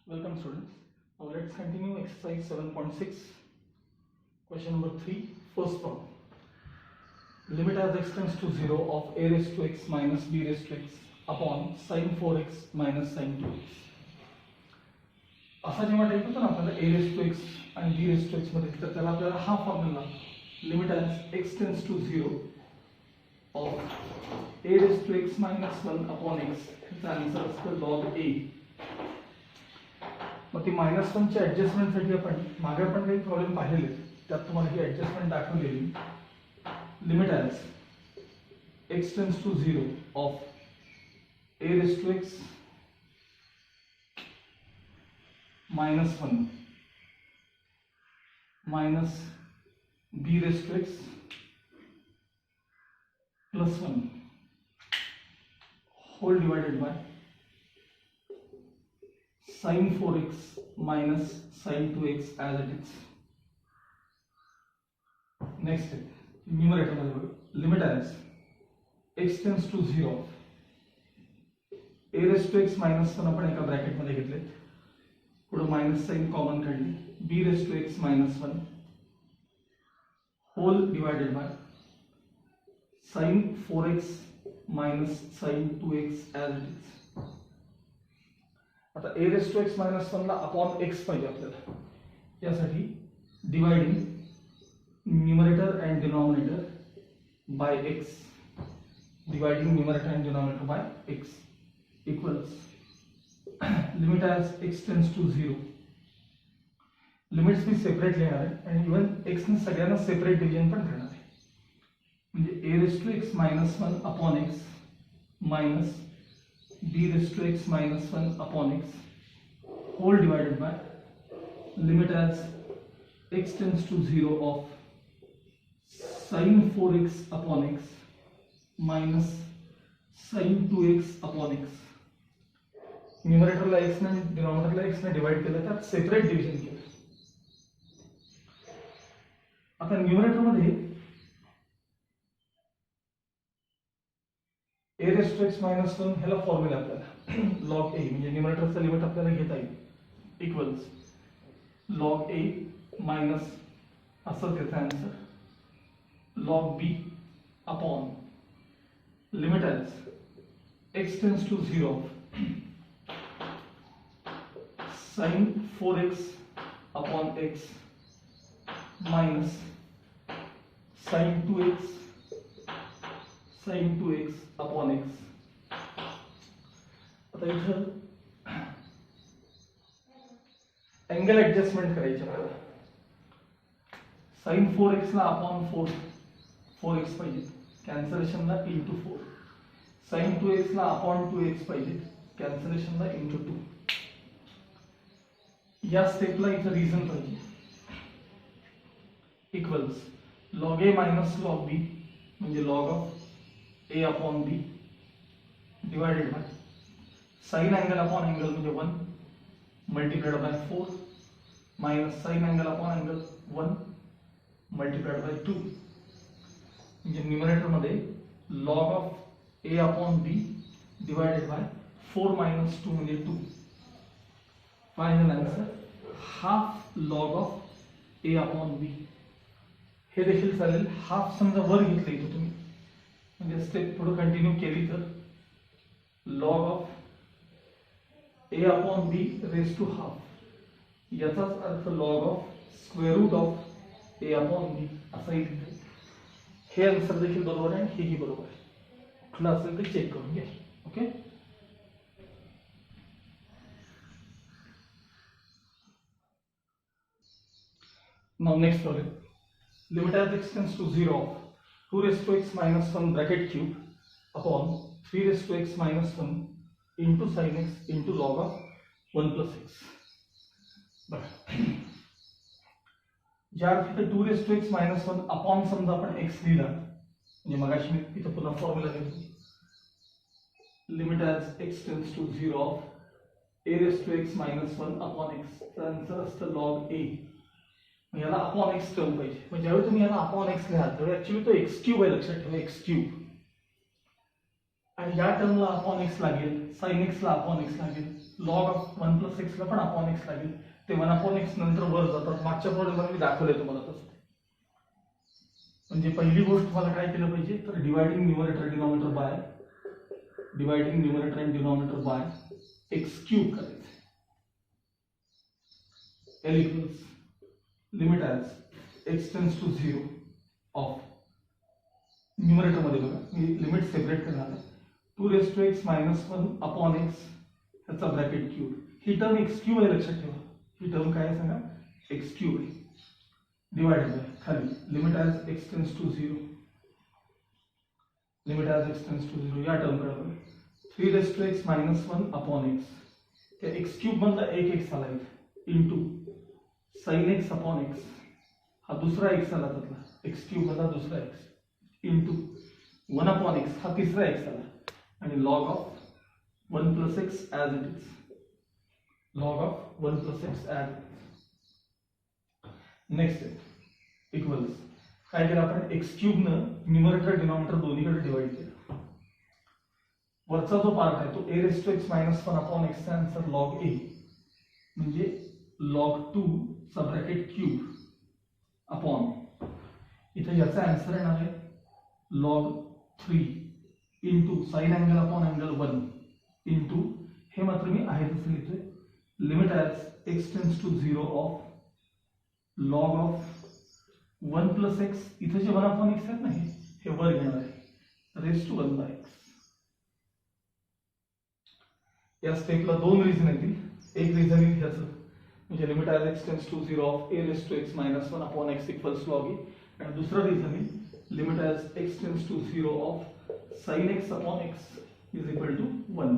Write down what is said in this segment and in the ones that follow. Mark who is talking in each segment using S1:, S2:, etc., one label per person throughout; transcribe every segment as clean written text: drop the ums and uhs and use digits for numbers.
S1: Welcome students. Now let's continue exercise 7.6. Question number 3. First problem. Limit as x tends to 0 of a raised to x minus b raised to x upon sin 4x minus sin 2x. असा जेव्हा type होतो ना आपल्याला a raised to x आणि b raised to x मध्ये तर त्याला आपल्याला हा formula limit as x tends to 0 of a raised to x minus 1 upon x चा आन्सर असतो log a. मग ती -1 च्या ॲडजस्टमेंटसाठी आपण मागे पण काही प्रॉब्लेम पाहिलेले त्यात तुम्हाला ही ॲडजस्टमेंट दाखवलेली limit as x tends to 0 of a raised to x minus 1 minus b raised to x plus 1 whole divided by sin 4x minus sin 2x as it is. Next step, numerator मध्ये limit as x tends to 0 a raised to x minus 1 आपण एका bracket मध्ये घेतले, पुढे minus sign common काढली, b raised to x minus 1 whole divided by sin 4x minus sin 2x as it is. आता a raised to x minus 1 ला upon x पाहिजे आपल्याला, यासाठी dividing numerator and denominator by x, dividing numerator and denominator by x equals limit as x tends to 0. Limits मी separate लिहिणार आहे आणि even x ने सगळ्यांना सेपरेट डिव्हिजन पण करणार आहे, म्हणजे a raised to x minus 1 upon x minus b raised to x minus 1 upon x whole divided by limit as x tends to 0 of sin 4x upon x minus sin 2x upon x. न्यूमरेटरला x ने डिनॉमिनेटरला x ने divide केलं, त्यात separate division केलं. आता numerator मध्ये a raised to x minus 1 ह्याला formula आपल्याला log a म्हणजे न्यूमरेटरचं लिमिट आपल्याला घेता येईल इक्वल्स log a मायनस असं त्याचा answer log b upon limit as x tends to 0 sin 4x upon x minus sin 2x upon x. आता इथं एंगल ऍडजस्टमेंट करायची आपल्याला. sin 4x ला अपॉन 4x पाहिजे, कॅन्सलेशनला इंटू 4. sin 2x ला upon 2x पाहिजे, कॅन्सलेशनला इंटू 2. या स्टेपला इथं रिझन पाहिजे equals log a minus log b म्हणजे log of a upon b divided by sine angle upon angle म्हणजे 1 multiplied by 4 minus sign angle upon angle 1 multiplied by 2 म्हणजे numerator मध्ये log of a upon b divided by 4 minus 2 म्हणजे 2. Final answer half log of a upon b. हे देखील चालेल, half समजा वर घेतले इथे तुम्ही, म्हणजे स्टेप पुढे कंटिन्यू केली तर log of a upon b raise to half, याचाच अर्थ log of square root of a upon b असा येईल. हे आन्सर देखील बरोबर आहे, हेही बरोबर आहे. कुठला असेल ते चेक करून घ्या. Okay, now next problem. Limit as x tends to 0 of 2 raised to x minus 1 bracket cube upon 3 raised to x minus 1 into sin x into log of 1 plus x. ज्या अर्थी 2 raised to x minus 1 upon समजा आपण x लिहिला, म्हणजे मगाशी मी इथं पुन्हा formula घेतो. Limit as x tends to 0 of a raised to x minus 1 upon x चा आन्सर असतं log a. याला अपॉन x टर्म पाहिजे, म्हणजे ज्यावेळी तुम्ही याला अपॉन x लिहाल त्यावेळी ऍक्च्युअली तो x क्यूब आहे, लक्षात ठेवा x क्यूब. आणि या टर्मला अपॉन एक्स लागेल, साइन एक्सला अपॉन एक्स लागेल, लॉग ऑफ 1 प्लस एक्सला पण अपॉन एक्स लागेल. ते 1 अपॉन एक्स नंतर वर जातात. मागच्या प्रॉब्लेममध्ये मी दाखवलंय तुम्हाला तसं. म्हणजे पहिली गोष्ट तुम्हाला काय केलं पाहिजे तर dividing numerator denominator by dividing numerator and denominator by x cube करायचं. L equals limit as x tends to 0 of numerator मध्ये बघा मी लिमिट सेपरेट करणार आहे. 2 raised to x minus 1 upon x ह्याचा ब्रॅकेट क्यूब. ही टर्म x क्यूब आहे लक्षात ठेवा. ही term काय आहे सांगा x क्यूब आहे. डिवाइडेड बाय खाली limit as x tends to 0 limit as x tends to 0 या टर्म कडे बघा. 3 raised to x minus 1 upon x त्या x क्यूब मधला एक x आला इथे into sin x upon x हा दूसरा x आला त्यातला x क्यूब मधला दूसरा x इनटू 1 upon x हा तीसरा x आला आणि log of 1 plus x as it is. log of 1 plus x as it is. Next equals काय केलं आपण x क्यूब न न्यूमरेटर डिनॉमिनेटर दोन्हीकडे डिवाइड केला. वरचा जो पार्ट आहे तो a raised to x minus 1 upon x चा आन्सर log a म्हणजे log 2 चा ब्रॅकेट क्यूब अपॉन इथे याचा आन्सर येणार आहे log 3 into sine angle upon angle 1 into हे मात्र मी आहे तसं लिहितोय limit as x tends to 0 of log of 1 plus x इथे जे 1 अपॉन x आहेत ना हे वर घेणार आहे रेज टू 1 बाय x. या स्टेपला दोन रिझन येतील. एक रिझन येईल ह्याचं म्हणजे limit as x tends to 0 of a raise to x minus 1 upon x equals log a आणि दुसरा रिझन येईल limit as x tends to 0 of sin x upon x is equal to 1.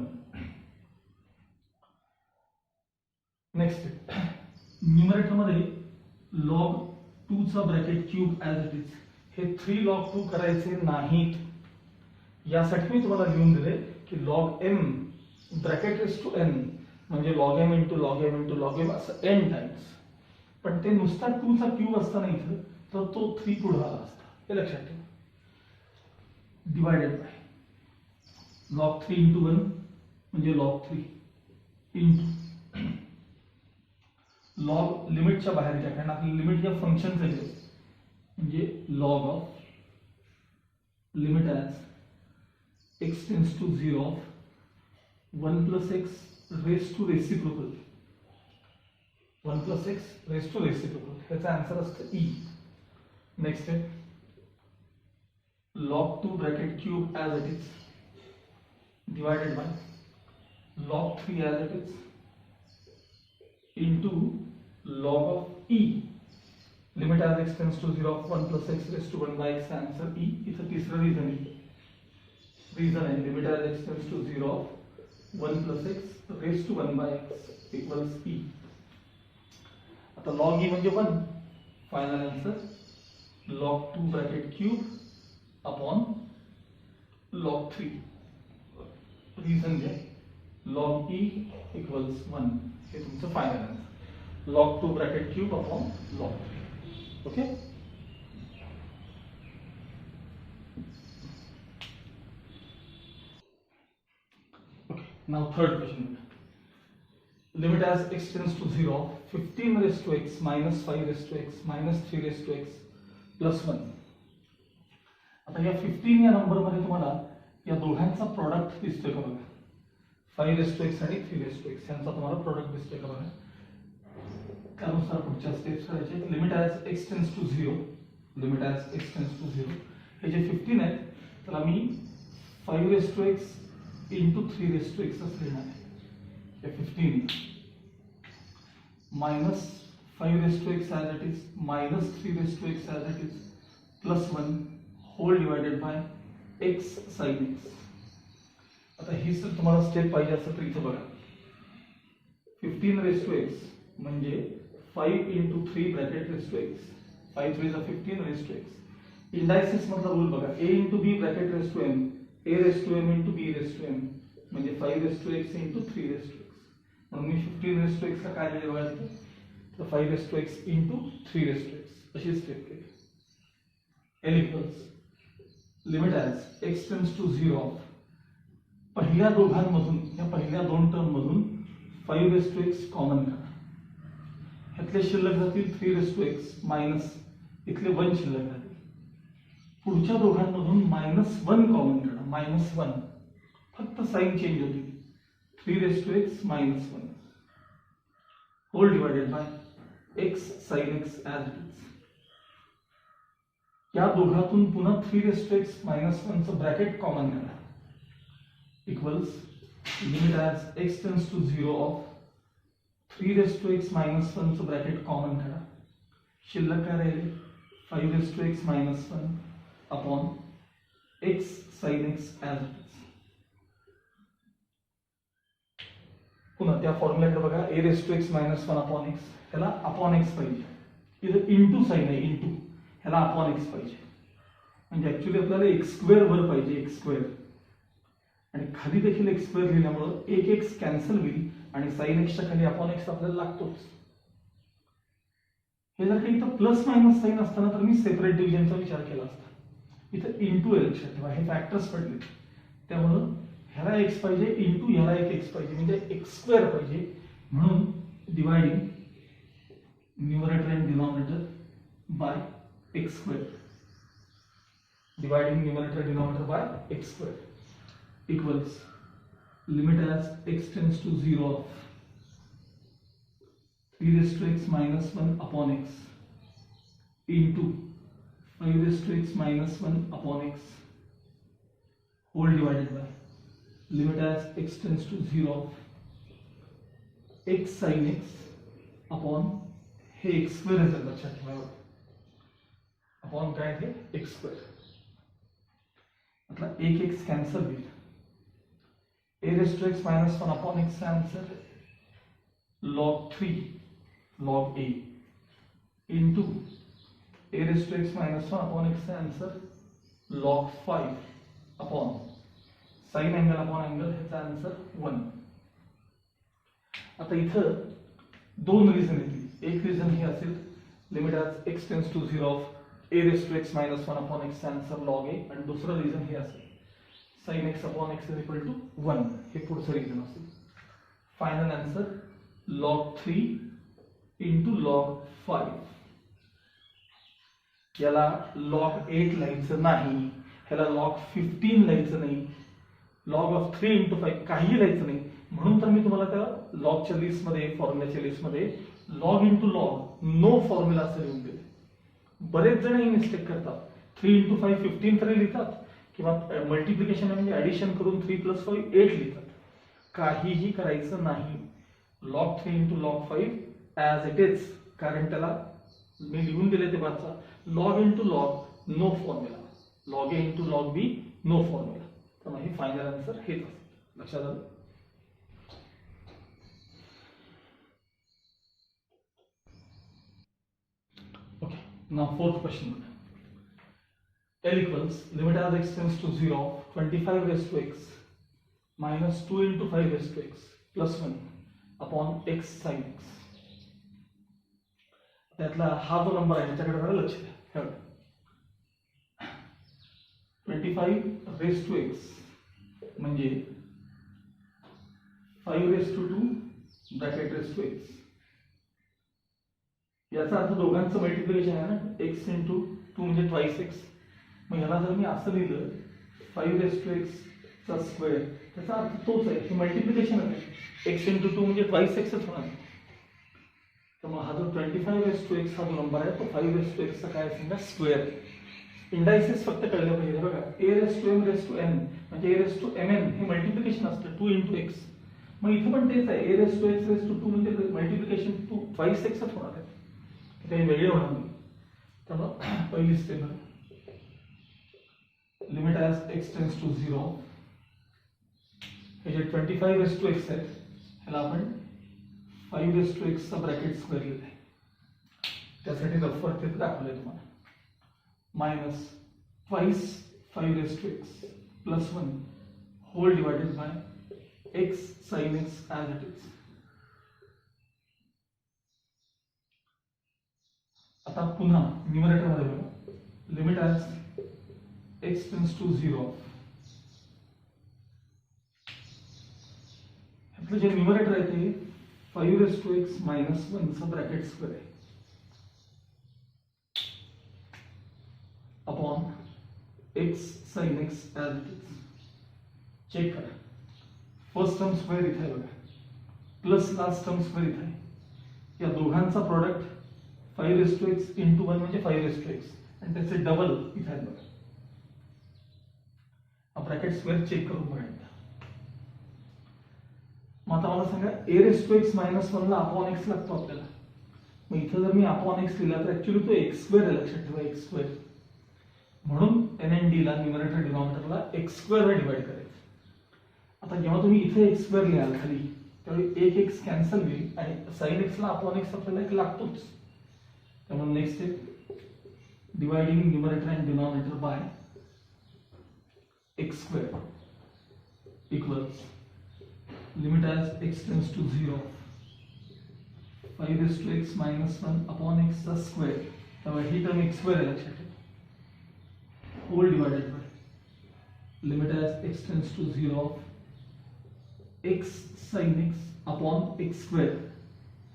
S1: Next numerator मध्ये log 2 चा bracket cube as it is हे 3 log 2 करायचे नाहीत. यासाठी मी तुम्हाला लिहून दिले की log m bracket raise to n म्हणजे log m into log m into log m असं n टाइम्स. पण ते नुसता 2 चा क्यूब असताना इथं तर तो 3 पुढे आला असता हे लक्षात ठेवा. डिवाइडेड बाय log 3 into 1 म्हणजे log 3 into log लिमिटच्या बाहेर घ्या कारण आपली लिमिट या फंक्शन चे म्हणजे log of limit as x tends to 0 of 1 plus x raised to reciprocal 1 plus x raised to reciprocal ह्याचा आन्सर असतं e. नेक्स्ट आहे log 2 bracket cube as it is divided by log 3 as it is into log of e limit as x tends to 0 of 1 plus x raised to 1 by x answer e. इथं तिसरं reason आहे limit as x tends to 0 of 1 plus x raised to 1 by x equals e. आता log e म्हणजे 1 final answer log 2 bracket cube upon log 3 reason घ्या log e equals 1 हे तुमचं final answer log 2 bracket cube upon log 3. Okay now third question limit as x tends to 0 15 raised to x minus 5 raised to x minus 3 raised to x plus 1. आता या 15 या number मध्ये तुम्हाला या दोघांचा product दिसतोय का बघा. 5 raised to x आणि 3 raised to x यांचा तुम्हाला प्रोडक्ट दिसतोय का बघा. त्यानुसार पुढच्या स्टेप्स करायचे. Limit as x tends to 0 limit as x tends to 0 हे जे 15 आहेत त्याला मी 5 raised to x into 3 raised to x असं लिहिणार आहे. 15 minus 5 raised to x as it is minus 3 raised to x as it is plus 1 whole divided by x sin x. आता ही जर तुम्हाला स्टेप पाहिजे असेल तर इथे बघा 15 raised to x म्हणजे 5 into 3 bracket raised to x 5 3 15 raised to x. Indices मधला रूल बघा a into b bracket raised to m a raised to m into b raised to m म्हणजे 5 raised to x into 3 raised to x. म्हणून मी 15 raised to x ला काय लिहिले बघा तिथे तर 5 raised to x into 3 raised to x अशी step केली. L equals limit as x tends to 0 of पहिल्या दोघांमधून या पहिल्या दोन टर्म मधून 5x कॉमन करा. ह्यातले शिल्लक जातील 3x मायनस इथले 1 शिल्लक जातील. पुढच्या दोघांमधून -1 कॉमन करा. -1 फक्त साइन चेंज होती. 3x -1 whole divided by x sin x as it is. या दोघातून पुन्हा 3x -1 चं ब्रॅकेट कॉमन करा. Equals limit as x tends to 0 of 3x -1 चं ब्रॅकेट कॉमन करा. शिल्लक काय राहिले 5x -1 upon x sin x as it is. पुन्हा त्या फॉर्म्युल्याकडे बघा. a⁻x -1 अपॉन x ह्याला अपॉन x पाहिजे. इथं इंटू साइन आहे इंटू ह्याला अपॉन x पाहिजे. म्हणजे ऍक्च्युअली आपल्याला x² वर पाहिजे x². आणि खाली देखील x² लिहिल्यामुळे एक x कॅन्सल होईल आणि sin x च्या खाली अपॉन x आपल्याला लागतोच. हे जर काही इथं प्लस मायनस साइन असताना तर मी सेपरेट डिव्हिजनचा विचार केला असता. इथं इंटू आहे लक्षात ठेवा. हे फॅक्टर्स पडले त्यामुळं ह्याला x पाहिजे इंटू ह्याला एक x पाहिजे म्हणजे x² पाहिजे. म्हणून dividing numerator and denominator by x². Dividing numerator denominator by x² equals limit as x tends to 0 of 3x -1 upon x into 5x -1 upon x whole divided by limit as x tends to 0 of x sin x upon हे x² आहे लक्षात ठेवा. Upon काय आहे x². मतलब एक x cancel होईल. a⁻x -1 upon x answer log 3 log a into a⁻x -1 upon x answer log 5 upon sin angle upon angle ह्याचा आंसर 1. आता इथं दोन रिझन येतील. एक रिझन हे असेल limit as x tends to 0 of a⁻x -1 upon x answer log a आणि दुसरं रिझन हे असेल sin x upon x is equal to 1. हे पुढचं रिझन असेल. Final answer log 3 into log 5. याला log 8 लिहायचं नाही, ह्याला log 15 लिहायचं नाही, log of 3 into 5 काही लिहायचं नाही. म्हणून तर मी तुम्हाला त्या लॉगच्या लिस्ट मध्ये फॉर्म्युलाच्या लिस्ट मध्ये log into log no formula असं लिहून दिले. बरेच जण ही मिस्टेक करतात. 3 into 5 15 तरी लिहितात किंवा मल्टिप्लिकेशन म्हणजे ऍडिशन करून 3 + 5 8 लिहितात. काहीही करायचं नाही. log 3 into log 5 as it is. कारण त्याला मी लिहून दिले ते वाचा. log into log no formula. log a into log b no formula. तर हे फायनल आन्सर हेच असेल. लक्षात आलं. Okay. Now fourth question. L equals limit as x tends to 0 25 raised to x minus 2 into 5 raised to x plus 1 upon x sin x. त्यातला हा जो number आहे त्याच्याकडे जरा लक्ष द्या. 25 raised to x म्हणजे 5 raised to 2 bracket raised to x. याचा अर्थ दोघांचं मल्टिप्लिकेशन आहे ना. x into 2 म्हणजे twice x. मग याला जर मी असं लिहिलं 5 raised to x चा स्क्वेअर त्याचा अर्थ तोच आहे. हे मल्टिप्लिकेशन आहे. x into 2 म्हणजे twice x च होणार. त्यामुळे हा जो 25 raised to x हा जो नंबर आहे तो 5 raised to x चा काय असेल स्क्वेअर. इंडायसेस फक्त कळलं पाहिजे. बघा a raised to m raised to n म्हणजे a raised to mn हे मल्टिप्लिकेशन असतं 2 into x. मग इथे पण तेच आहे. a raised to x raised to 2 म्हणजे मल्टिप्लिकेशन 2 twice x च होणार आहे. काही वेगळे होणार नाही. त्यामुळे पहिली स्टेप आहे limit as x tends to 0. हे जे 25 raised to x आहे ह्याला आपण 5 raised to x चा ब्रॅकेट स्क्वेअर लिहिलं आहे. त्यासाठी रफर तिथे दाखवलंय तुम्हाला. Minus twice 5 raised to x plus 1 whole divided by x sin x as it is. आता पुन्हा न्यूमरेटर मध्ये बघा limit as x tends to 0 इथलं जे न्यूमरेटर आहे ते 5x - 1 चा ब्रॅकेट स्क्वेअर आहे upon x sin x as it is. Check करा, फर्स्ट टर्म स्क्वेअर इथे आहे बघा, प्लस लास्ट टर्म स्क्वेअर इथे आहे. या दोघांचा प्रोडक्ट 5x × 1 म्हणजे 5x आणि त्याचे डबल इथे आहे बघा. हा ब्रॅकेट स्क्वेअर चेक करून बघा. मग आता मला सांगा a⁻x - 1 ला अपॉन x लागतो आपल्याला. मग इथं जर मी अपॉन x लिहिला तर ऍक्च्युली तो x² आहे, लक्षात ठेवा x². म्हणून n आणि d ला न्यूमरेटर डिनॉमिनेटरला x² ने डिवाइड करायचं. आता जेव्हा तुम्ही इथे x² लिहाल खाली त्यावेळी एक x कॅन्सल होईल आणि sin x ला अपॉन x आपल्याला एक लागतोच. त्यामुळे next step, dividing numerator and denominator by x² equals limit as x tends to 0 5x - 1 upon x चा स्क्वेअर. त्यामुळे ही टर्म x² आहे, लक्षात ठेवा. Whole divided by limit as x tends to 0 x sin x upon x².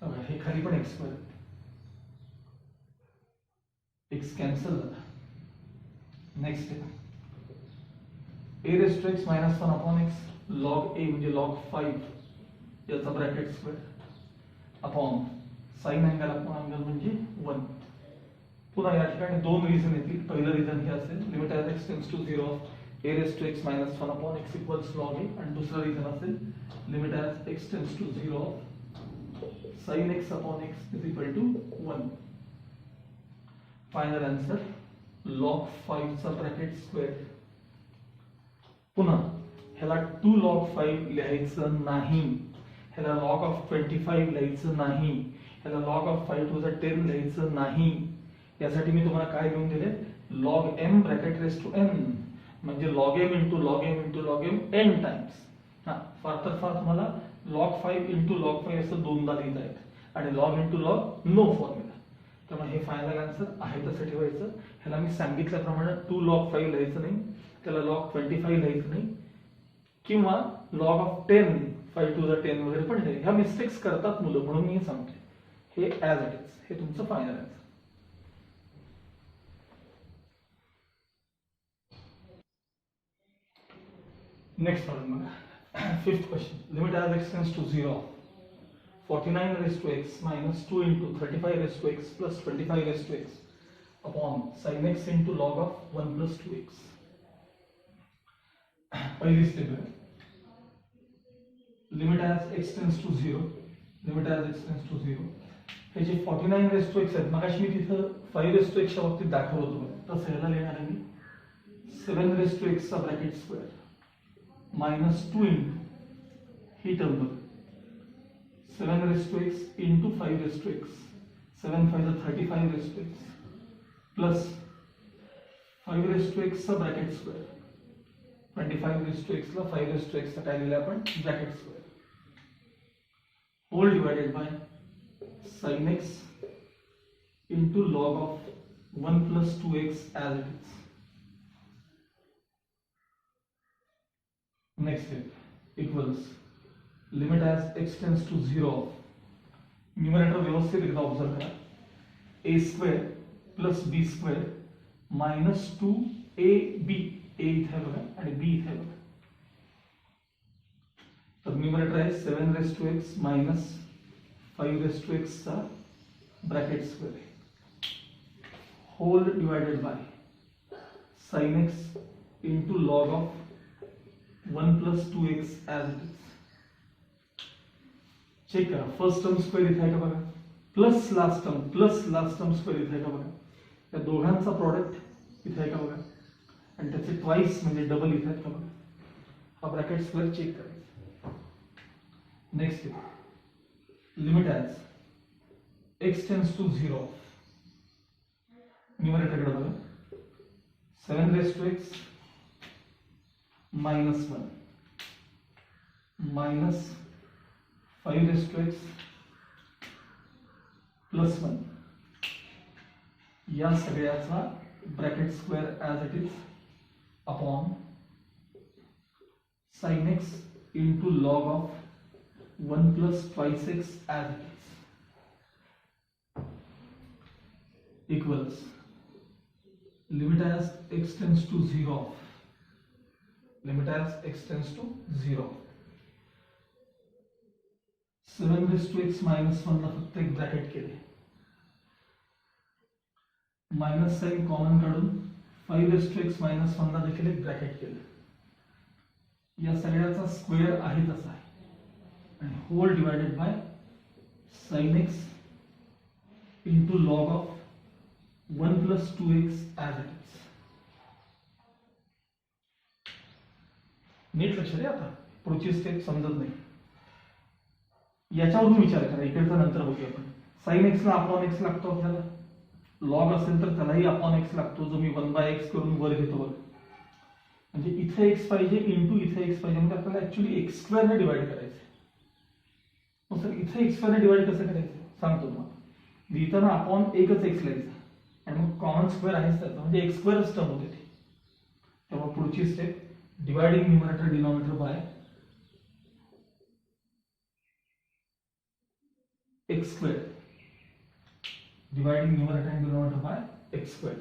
S1: त्यामुळे हे खाली पण x², x कॅन्सल झाला. नेक्स्ट आहे a⁻x - 1 upon x log a म्हणजे log 5 याचा bracket square upon sine angle upon angle म्हणजे 1. पुन्हा या ठिकाणी दोन रिझन येतील. पहिलं रिझन हे असेल limit as x tends to 0 a⁻x - 1 upon x equals log a, आणि दुसरं रिझन असेल limit as x tends to 0 sin x upon x is equal to 1. Final answer log 5 चा ब्रॅकेट स्क्वेअर. पुन्हा ह्याला 2 log 5 लिहायचं नाही, ह्याला log of 25 लिहायचं नाही, ह्याला log of 5 to the 10 लिहायचं नाही. यासाठी मी तुम्हाला काय लिहून दिले, log m bracket raise to n म्हणजे log m into log m into log m n times. हा फार तर फार तुम्हाला log 5 into log 5 असं दोनदा लिहिता येतं आणि log into log no formula. त्यामुळे हे फायनल आन्सर आहे तसं ठेवायचं. ह्याला मी सांगितल्याप्रमाणे 2 log 5 लिहायचं नाही, त्याला log 25 लिहायचं नाही, किंवा log of 10 5 to the 10 वगैरे पण लिहायचं. ह्या मिस्टेक्स करतात मुलं, म्हणून मी सांगते. हे ॲज इट इज, हे तुमचं फायनल आन्सर. नेक्स्ट प्रॉब्लेम बघा, 5th question. Limit as x tends to 0 49x - 2 × 35x + 25x अपॉन sin x into log of 1 + 2x. पहिली स्टेप आहे limit as x tends to 0 limit as x tends to 0. हे जे 49x आहेत, मगाशी मी तिथं 5x च्या बाबतीत दाखवलं होतं, तसं ह्याला लिहिणार आहे मी 7x चा ब्रॅकेट स्क्वेअर -2 ही टर्म बघ 7x into 5x 7 5 35x plus 5x चा ब्रॅकेट स्क्वेअर 25x ला 5x चा काय लिहिलं आपण bracket square whole divided by sin x into log of 1 + 2x as it is. Next step equals limit as x tends to 0 numerator व्यवस्थित एकदा observe करा a² + b² - 2ab. a इथे बघा आणि b इथे बघा. तर न्यूमरेटर आहे 7x - 5x चा bracket square whole divided by sin x into log of 1 + 2x as it is. Check करा, फर्स्ट टर्म स्क्वेअर इथे आहे का बघा, प्लस लास्ट टर्म स्क्वेअर इथे आहे का बघा. या दोघांचा प्रोडक्ट इथे आहे का बघा, आणि त्याचे ट्वाइस म्हणजे डबल इथे आहेत का बघा. हा ब्रॅकेट स्क्वेअर चेक करायचा. Next limit as x tends to 0 न्यूमरेटरकडे बघा 7x - 1 -5x + 1 या सगळ्याचा bracket square as it is upon sin x into log of 1 plus twice x as it is equals limit as x tends to 0 limit as x tends to 0 7 raised to x minus 1 ला फक्त एक bracket केले minus sign common काढून 5 raised to x minus 1 ला देखील एक bracket केलं या सगळ्याचा स्क्वेअर आहे तसा आहे and whole divided by sin x into log of 1 plus 2x as it is. नीट लक्ष द्या आता पुढची स्टेप समजत नाही याच्यावरून विचार करा इकडचा नंतर बघूया आपण sin x ला अपॉन x लागतो आपल्याला लॉग असेल तर त्यालाही अपॉन x लागतो जो मी 1/x करून वर घेतो बघ म्हणजे इथे x पाहिजे इनटू इथे x पाहिजे म्हणजे आपल्याला ऍक्च्युअली x² ने डिवाइड करायचं सर इथे x² ने डिवाइड कसं करायचं सांगतो तुम्हाला लिहिताना अपॉन एकच x लिहायचा आणि मग कॉमन स्क्वेअर आहेच त्याचा म्हणजे x² टर्म होते ती त्यामुळे पुढची step dividing numerator denominator by x². Dividing numerator and denominator by x².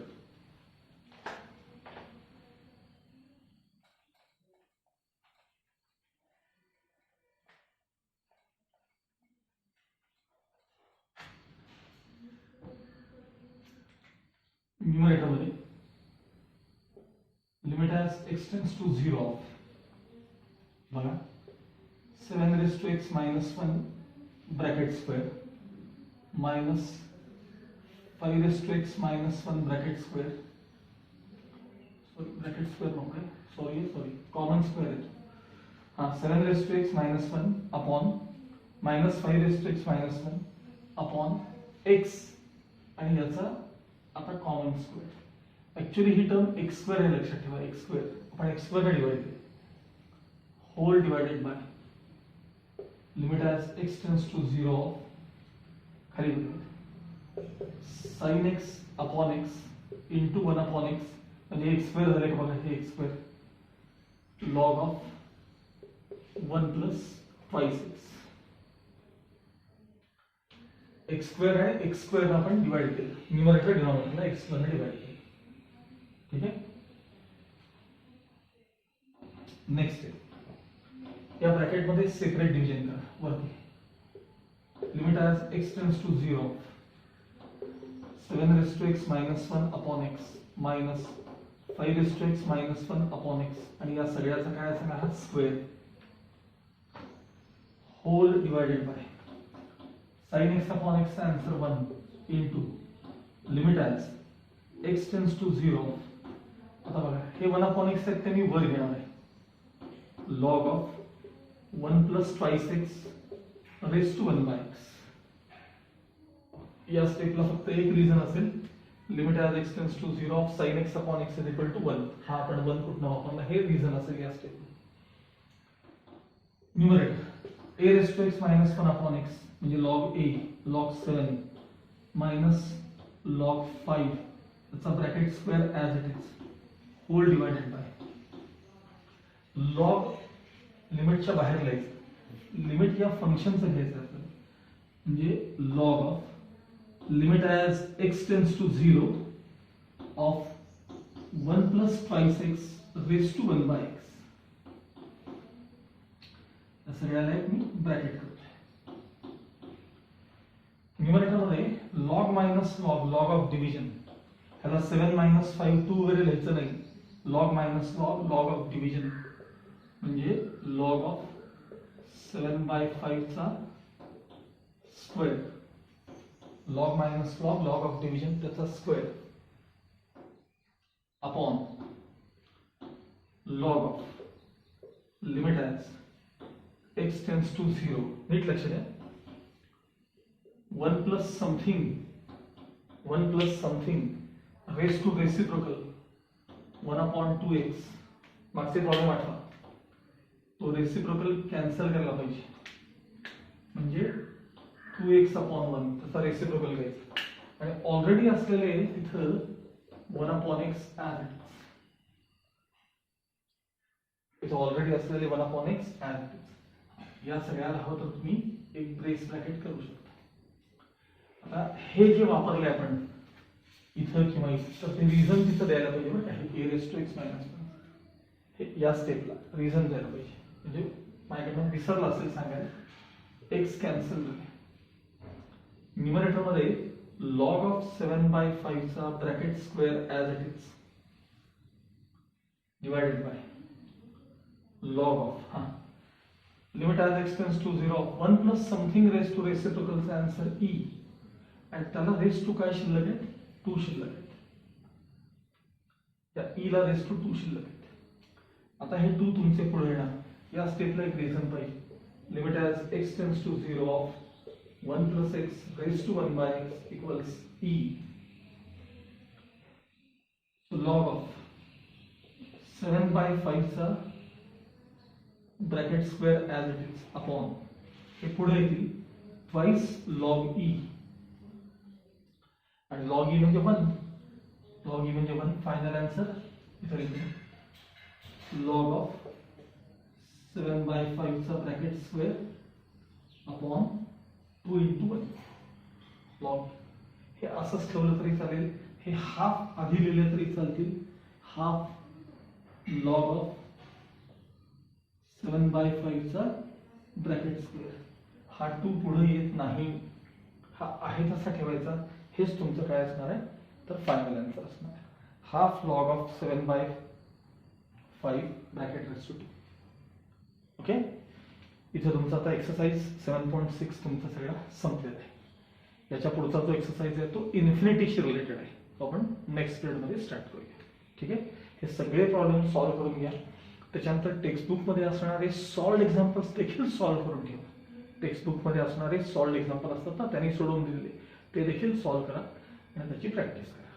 S1: Numerator मध्ये limit as x tends to 0 बघा 7 raised to x minus 1 bracket square minus 5 raised to x minus 1 bracket square bracket square नको sorry common square है 7 raised to x minus 1 upon minus 5 raised to x minus 1 upon x आणि याचा आता common square actually ही term x² आहे लक्षात ठेवा x² आपण x² ने डिवाइड केले whole divided by limit as x tends to 0 खाली बघा sin x upon x into 1 upon x म्हणजे x² झाले का बघा हे x² log of 1 plus twice x² आहे x² ने आपण डिवाइड केलं न्यूमरेटर डिनॉमिनेटरला x² ने डिवाइड केलं ठीक आहे नेक्स्ट या ब्रॅकेट मध्ये सेपरेट डिव्हिजन करा वरती limit as x tends to 0 7 raised to x minus 1 upon x minus 5 raised to x minus 1 upon x आणि या सगळ्याचा काय असेल हा square whole divided by sin x upon x का answer 1 into limit as x tends to 0 आता बघा हे 1 upon x आहे ते मी वर घेणार आहे log of 1 plus twice x raised to 1 by x या स्टेपला फक्त एक रिझन असेल limit as x tends to 0 of sin x upon x is equal to 1 हा आपण 1 कुठनं वापरला हे रिझन असेल या स्टेपला numerator a raised to x minus 1 upon x म्हणजे log a log 7 minus log 5 त्याचा bracket square as it is whole divided by log लिमिटच्या बाहेर लिहायचं लिमिट या फंक्शनचं घ्यायचं आपल्याला म्हणजे log of limit as x tends to 0 of 1 plus twice x raised to 1 by x या सगळ्याला एक मी ब्रॅकेट करतो न्यूमरेटर मध्ये log minus log of division ह्याला 7 minus 5 2 वगैरे लिहायचं नाही log minus log of division म्हणजे log ऑफ 7 by 5 चा square log minus log of division त्याचा square upon log of limit as x tends to 0 नीट लक्ष द्या 1 plus something raised to reciprocal 1 upon 2x मागचे प्रॉब्लेम आठवा तो reciprocal cancel करायला पाहिजे म्हणजे 2x upon 1 त्याचा रेसिप्रोकल घ्यायचा आणि ऑलरेडी असलेले तिथं 1 upon x as it is इथं ऑलरेडी असलेले 1 upon x as it is या सगळ्याला हवं तर तुम्ही एक ब्रेस ब्रॅकेट करू शकता. आता हे जे वापरले आपण इथं किंवा इथं, तर ते रिझन तिथं द्यायला पाहिजे बरं का. हे a⁻x-1 हे या स्टेपला रिझन द्यायला पाहिजे. म्हणजे माझ्याकडनं विसरलं असेल सांगायला, एक्स कॅन्सल झाले. न्यूमरेटर मध्ये log of 7/5 चा bracket square as it is divided by log of limit as x tends to 0 of 1 plus something raised to reciprocal चा आन्सर e आणि त्याला रेस टू काय शिल्लक आहे, 2 शिल्लक आहे. त्या e ला रेस टू 2 शिल्लक आहे. आता हे 2 तुमचे पुढे येणार. या स्टेपला एक रिझन पाहिजे. Limit as x tends to 0 of 1 plus x raised to 1 by x equals e. So log of 7/5 चा bracket square as it is upon हे पुढे येतील ट्वाइस log e आणि log e म्हणजे 1. log e म्हणजे 1. Final answer इथे लिहू log of 7/5 चा bracket square upon 2 into 1 log. हे असंच ठेवलं तरी चालेल, हे हाफ आधी लिहिले तरी चालतील. हाफ log of 7/5 चा ब्रॅकेट स्क्वेअर. हा 2 पुढे येत नाही, हा आहे तसा ठेवायचा. हेच तुमचं काय असणार आहे तर फायनल आन्सर असणार आहे. Half log of 7/5 bracket raise to 2. Okay, इथे तुमचा आता एक्सरसाइज 7.6 तुमचा सगळा संपलेला आहे. याच्या पुढचा जो एक्सरसाइज आहे तो इन्फिनिटीशी रिलेटेड आहे. तो आपण नेक्स्ट पिरियड मध्ये स्टार्ट करूया. ठीक आहे, हे सगळे प्रॉब्लेम सॉल्व्ह करून घ्या. त्याच्यानंतर टेक्स्टबुक मध्ये असणारे सॉल्व्ड एक्झाम्पल्स देखील सॉल्व्ह करून ठेवा. टेक्स्टबुक मध्ये असणारे सॉल्व्ड एक्झाम्पल असतात ना, त्यांनी सोडवून दिलेले, ते देखील सॉल्व्ह करा आणि त्याची प्रॅक्टिस करा.